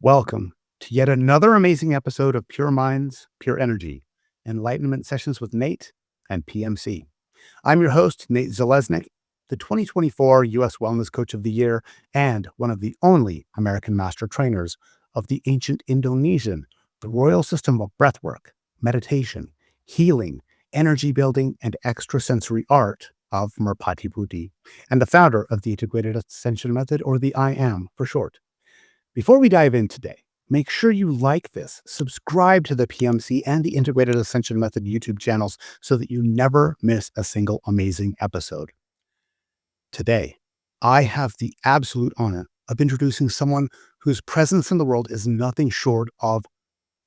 Welcome to yet another amazing episode of Pure Minds, Pure Energy, Enlightenment Sessions with Nate and PMC. I'm your host, Nate Zeleznick, the 2024 U.S. Wellness Coach of the Year and one of the only American master trainers of the ancient Indonesian, the royal system of breathwork, meditation, healing, energy building, and extrasensory art of Merpati, and the founder of the Integrated Ascension Method, or the IAM for short. Before we dive in today, make sure you like this, subscribe to the PMC and the Integrated Ascension Method YouTube channels so that you never miss a single amazing episode. Today, I have the absolute honor of introducing someone whose presence in the world is nothing short of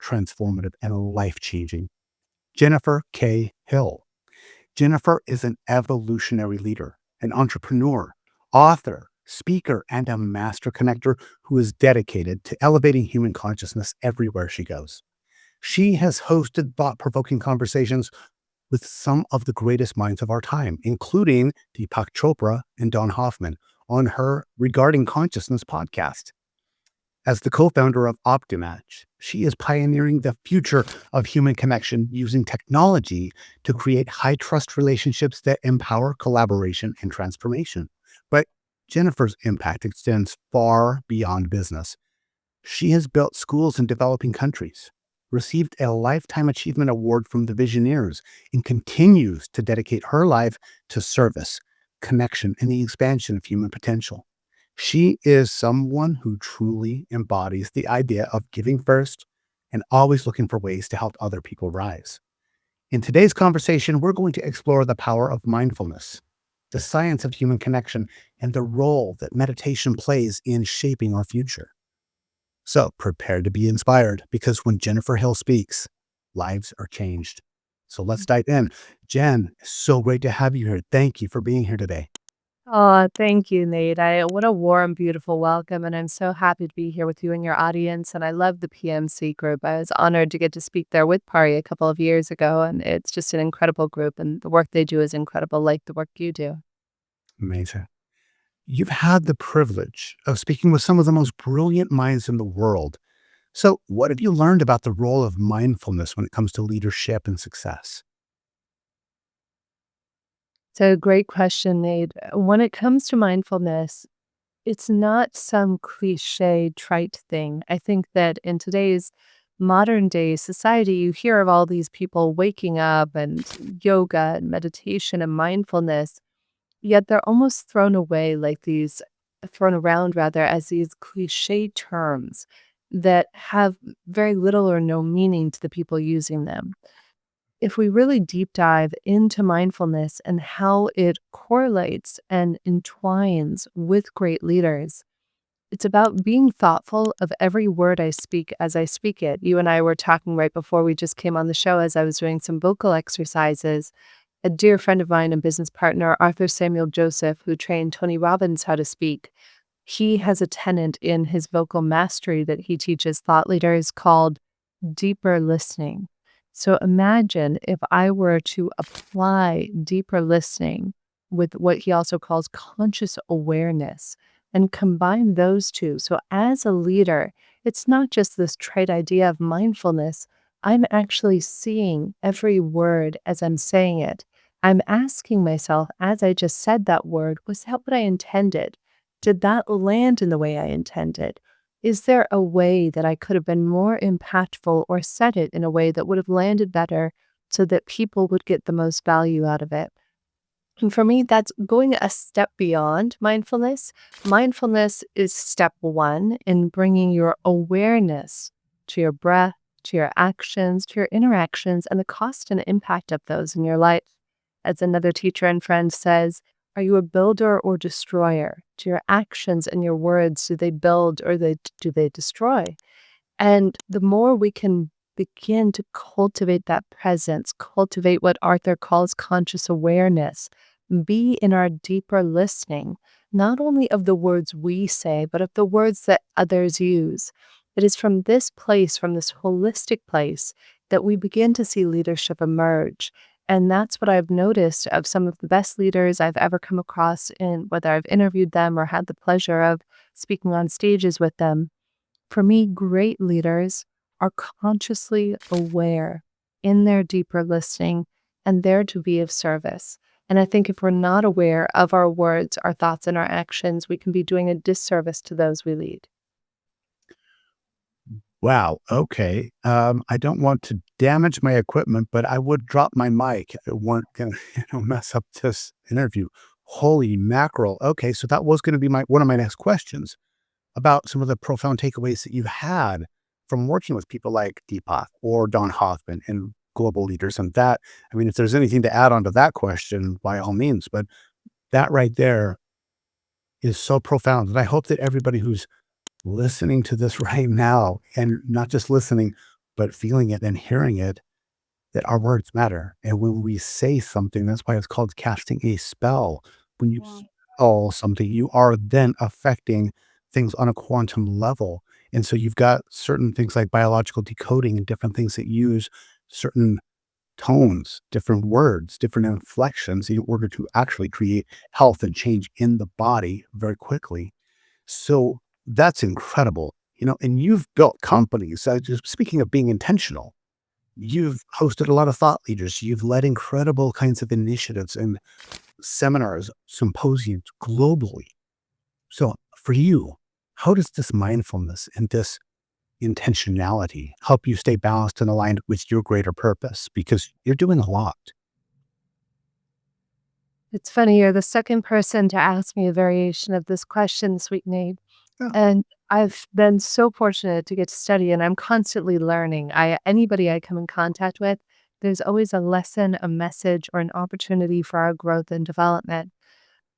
transformative and life-changing. Jennifer K. Hill. Jennifer is an evolutionary leader, an entrepreneur, author, speaker, and a master connector who is dedicated to elevating human consciousness everywhere she goes. She has hosted thought-provoking conversations with some of the greatest minds of our time, including Deepak Chopra and Don Hoffman on her Regarding Consciousness podcast. As the co-founder of OptiMatch, she is pioneering the future of human connection using technology to create high-trust relationships that empower collaboration and transformation. But Jennifer's impact extends far beyond business. She has built schools in developing countries, received a Lifetime Achievement Award from the Visioneers, and continues to dedicate her life to service, connection, and the expansion of human potential. She is someone who truly embodies the idea of giving first and always looking for ways to help other people rise. In today's conversation, we're going to explore the power of mindfulness, the science of human connection, and the role that meditation plays in shaping our future. So prepare to be inspired, because when Jennifer Hill speaks, lives are changed. So let's dive in. Jen, so great to have you here. Thank you for being here today. Oh, thank you, Nate. What a warm, beautiful welcome, and I'm so happy to be here with you and your audience. And I love the PMC group. I was honored to get to speak there with Pari a couple of years ago, and it's just an incredible group, and the work they do is incredible, like the work you do. Amazing. You've had the privilege of speaking with some of the most brilliant minds in the world. So what have you learned about the role of mindfulness when it comes to leadership and success? So, great question, Nate. When it comes to mindfulness, it's not some cliche, trite thing. I think that in today's modern day society, you hear of all these people waking up and yoga and meditation and mindfulness. Yet they're almost thrown around rather, as these cliche terms that have very little or no meaning to the people using them. If we really deep dive into mindfulness and how it correlates and entwines with great leaders, it's about being thoughtful of every word I speak as I speak it. You and I were talking right before we just came on the show as I was doing some vocal exercises. A dear friend of mine and business partner, Arthur Samuel Joseph, who trained Tony Robbins how to speak, he has a tenet in his vocal mastery that he teaches thought leaders called deeper listening. So imagine if I were to apply deeper listening with what he also calls conscious awareness and combine those two. So as a leader, it's not just this trite idea of mindfulness. I'm actually seeing every word as I'm saying it. I'm asking myself, as I just said that word, was that what I intended? Did that land in the way I intended? Is there a way that I could have been more impactful or said it in a way that would have landed better so that people would get the most value out of it? And for me, that's going a step beyond mindfulness. Mindfulness is step one in bringing your awareness to your breath, to your actions, to your interactions, and the cost and impact of those in your life. As another teacher and friend says, are you a builder or destroyer? To your actions and your words, do they build or do they destroy? And the more we can begin to cultivate that presence, cultivate what Arthur calls conscious awareness, be in our deeper listening, not only of the words we say, but of the words that others use. It is from this place, from this holistic place, that we begin to see leadership emerge. And that's what I've noticed of some of the best leaders I've ever come across, in whether I've interviewed them or had the pleasure of speaking on stages with them. For me, great leaders are consciously aware in their deeper listening and there to be of service. And I think if we're not aware of our words, our thoughts, and our actions, we can be doing a disservice to those we lead. Wow. Okay. I don't want to damage my equipment, but I would drop my mic. I want to mess up this interview. Holy mackerel. Okay, so that was going to be my one of my next questions about some of the profound takeaways that you've had from working with people like Deepak or Don Hoffman and global leaders. And that, I mean, if there's anything to add on to that question, by all means, but that right there is so profound. And I hope that everybody who's listening to this right now, and not just listening, but feeling it and hearing it, that our words matter. And when we say something, that's why it's called casting a spell. When you Wow. spell something, you are then affecting things on a quantum level. And so you've got certain things like biological decoding and different things that use certain tones, different words, different inflections in order to actually create health and change in the body very quickly. So that's incredible. And you've built companies. Just speaking of being intentional, you've hosted a lot of thought leaders. You've led incredible kinds of initiatives and seminars, symposiums globally. So for you, how does this mindfulness and this intentionality help you stay balanced and aligned with your greater purpose? Because you're doing a lot. It's funny, you're the second person to ask me a variation of this question, sweet Nate. Yeah. And I've been so fortunate to get to study, and I'm constantly learning. Anybody I come in contact with, there's always a lesson, a message, or an opportunity for our growth and development.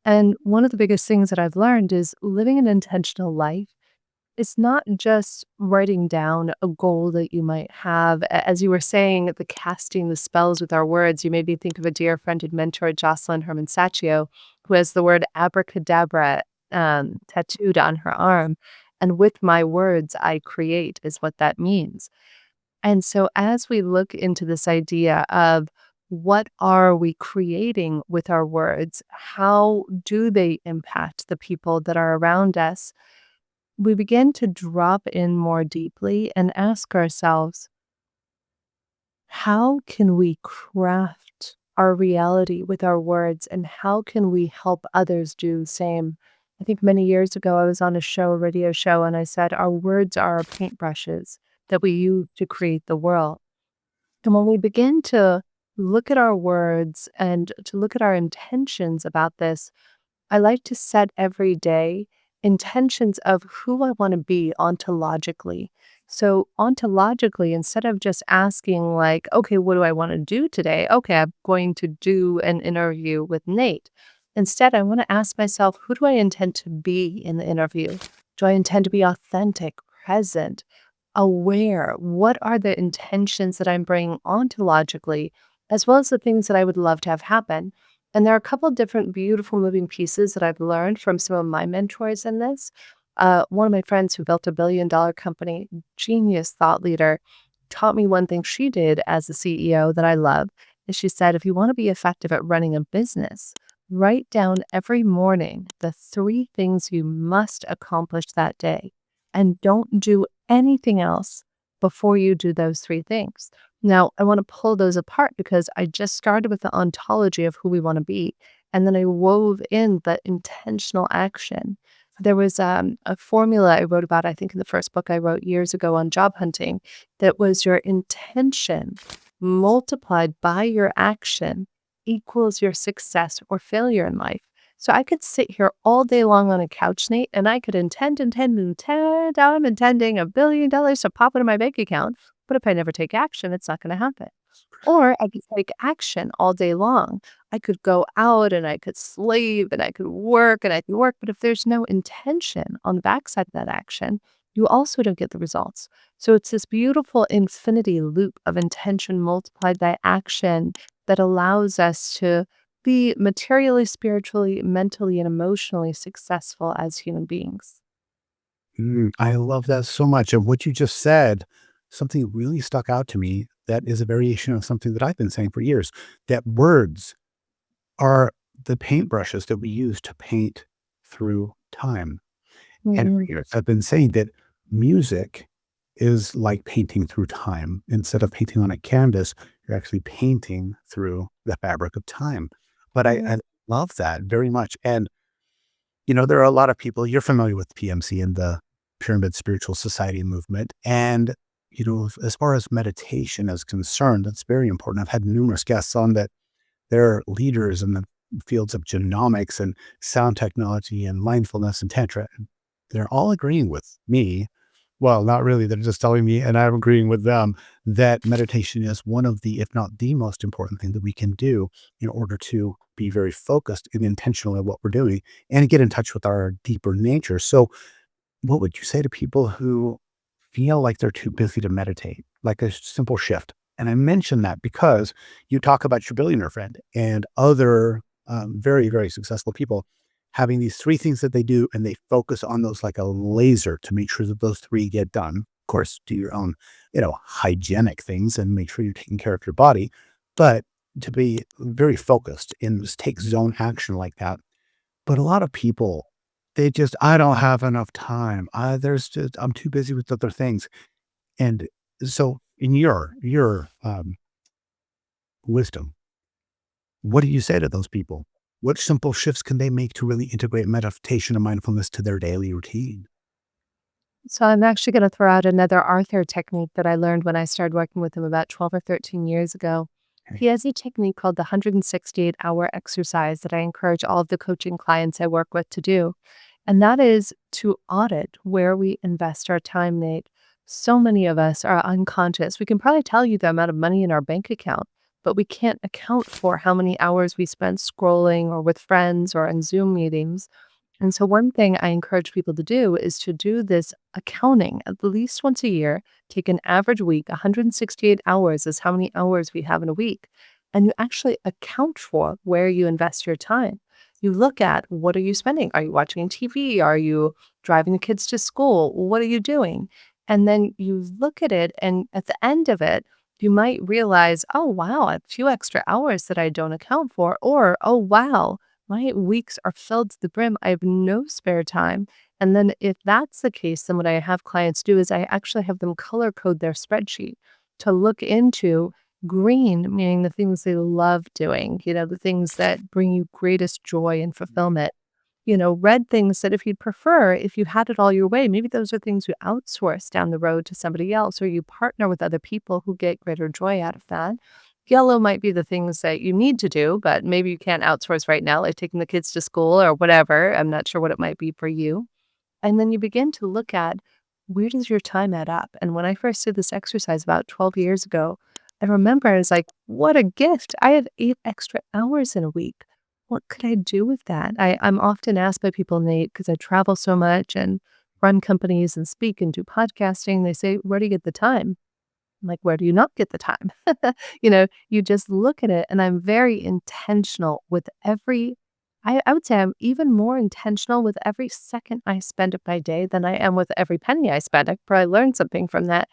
And one of the biggest things that I've learned is living an intentional life. It's not just writing down a goal that you might have. As you were saying, the casting the spells with our words, you made me think of a dear friend and mentor, Jocelyn Herman Saccio, who has the word abracadabra tattooed on her arm. And with my words, I create, is what that means. And so, as we look into this idea of what are we creating with our words, how do they impact the people that are around us? We begin to drop in more deeply and ask ourselves, how can we craft our reality with our words and how can we help others do the same? I think many years ago, I was on a radio show, and I said, our words are our paintbrushes that we use to create the world. And when we begin to look at our words and to look at our intentions about this, I like to set every day intentions of who I want to be ontologically. So, ontologically, instead of just asking, like, okay, what do I want to do today? Okay, I'm going to do an interview with Nate. Instead, I want to ask myself, who do I intend to be in the interview? Do I intend to be authentic, present, aware? What are the intentions that I'm bringing ontologically, as well as the things that I would love to have happen? And there are a couple of different beautiful moving pieces that I've learned from some of my mentors in this. One of my friends who built $1 billion company, genius thought leader, taught me one thing she did as a CEO that I love. Is she said, if you want to be effective at running a business, write down every morning the 3 things you must accomplish that day, and don't do anything else before you do those 3 things. Now, I want to pull those apart because I just started with the ontology of who we want to be. And then I wove in the intentional action. There was a formula I wrote about, I think, in the first book I wrote years ago on job hunting, that was your intention multiplied by your action equals your success or failure in life. So I could sit here all day long on a couch, Nate, and I could intend. I'm intending $1 billion to pop into my bank account. But if I never take action, it's not going to happen. Or I could take action all day long. I could go out and I could slave and I could work and I could work. But if there's no intention on the backside of that action, you also don't get the results. So it's this beautiful infinity loop of intention multiplied by action that allows us to be materially, spiritually, mentally, and emotionally successful as human beings. I love that so much. And what you just said, something really stuck out to me that is a variation of something that I've been saying for years, that words are the paintbrushes that we use to paint through time. And for Mhm. years, I've been saying that music is like painting through time. Instead of painting on a canvas, you're actually painting through the fabric of time. But I love that very much. And, there are a lot of people, you're familiar with PMC and the Pyramid Spiritual Society movement. And, as far as meditation is concerned, that's very important. I've had numerous guests on that. They're leaders in the fields of genomics and sound technology and mindfulness and tantra. And they're all agreeing with me. Well, not really. They're just telling me, and I'm agreeing with them, that meditation is one of the, if not the most important thing that we can do in order to be very focused and intentional in what we're doing and get in touch with our deeper nature. So, what would you say to people who feel like they're too busy to meditate, like a simple shift? And I mention that because you talk about your billionaire friend and other very, very successful people having these three things that they do, and they focus on those like a laser to make sure that those three get done. Of course, do your own, hygienic things and make sure you're taking care of your body, but to be very focused and just take zone action like that. But a lot of people, I don't have enough time. I'm too busy with other things. And so in your wisdom, what do you say to those people? What simple shifts can they make to really integrate meditation and mindfulness to their daily routine? So I'm actually going to throw out another Arthur technique that I learned when I started working with him about 12 or 13 years ago. Okay. He has a technique called the 168-hour exercise that I encourage all of the coaching clients I work with to do. And that is to audit where we invest our time, Nate. So many of us are unconscious. We can probably tell you the amount of money in our bank account, but we can't account for how many hours we spent scrolling or with friends or in Zoom meetings. And so, one thing I encourage people to do is to do this accounting at least once a year. Take an average week, 168 hours is how many hours we have in a week. And you actually account for where you invest your time. You look at what are you spending? Are you watching TV? Are you driving the kids to school? What are you doing? And then you look at it, and at the end of it, you might realize, oh, wow, a few extra hours that I don't account for, or, oh, wow, my weeks are filled to the brim. I have no spare time. And then if that's the case, then what I have clients do is I actually have them color code their spreadsheet to look into green, meaning the things they love doing, the things that bring you greatest joy and fulfillment. Red things that if you'd prefer, if you had it all your way, maybe those are things you outsource down the road to somebody else, or you partner with other people who get greater joy out of that. Yellow might be the things that you need to do, but maybe you can't outsource right now, like taking the kids to school or whatever. I'm not sure what it might be for you. And then you begin to look at where does your time add up? And when I first did this exercise about 12 years ago, I remember I was like, what a gift. I have 8 extra hours in a week. What could I do with that? I'm often asked by people, Nate, because I travel so much and run companies and speak and do podcasting. They say, where do you get the time? I'm like, where do you not get the time? You just look at it, and I'm very intentional with I would say I'm even more intentional with every second I spend of my day than I am with every penny I spend. I probably learned something from that.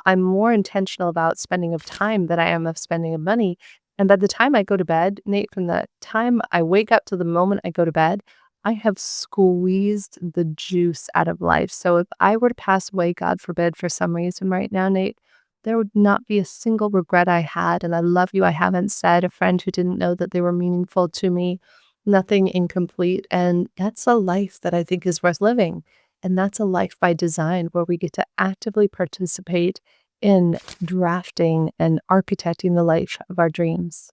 I'm more intentional about spending of time than I am of spending of money. And by the time I go to bed, Nate, from the time I wake up to the moment I go to bed, I have squeezed the juice out of life. So if I were to pass away, God forbid, for some reason right now, Nate, there would not be a single regret I had. And I love you, I haven't said, a friend who didn't know that they were meaningful to me, nothing incomplete. And that's a life that I think is worth living. And that's a life by design where we get to actively participate in drafting and architecting the life of our dreams.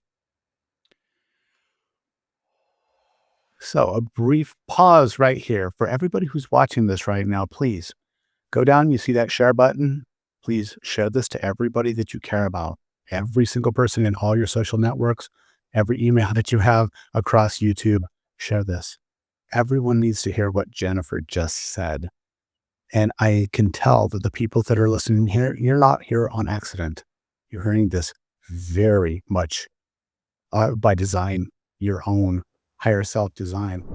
So, a brief pause right here for everybody who's watching this right now. Please go down. You see that share button? Please share this to everybody that you care about. Every single person in all your social networks, every email that you have across YouTube, share this. Everyone needs to hear what Jennifer just said. And I can tell that the people that are listening here, you're not here on accident. You're hearing this very much by design, your own higher self design.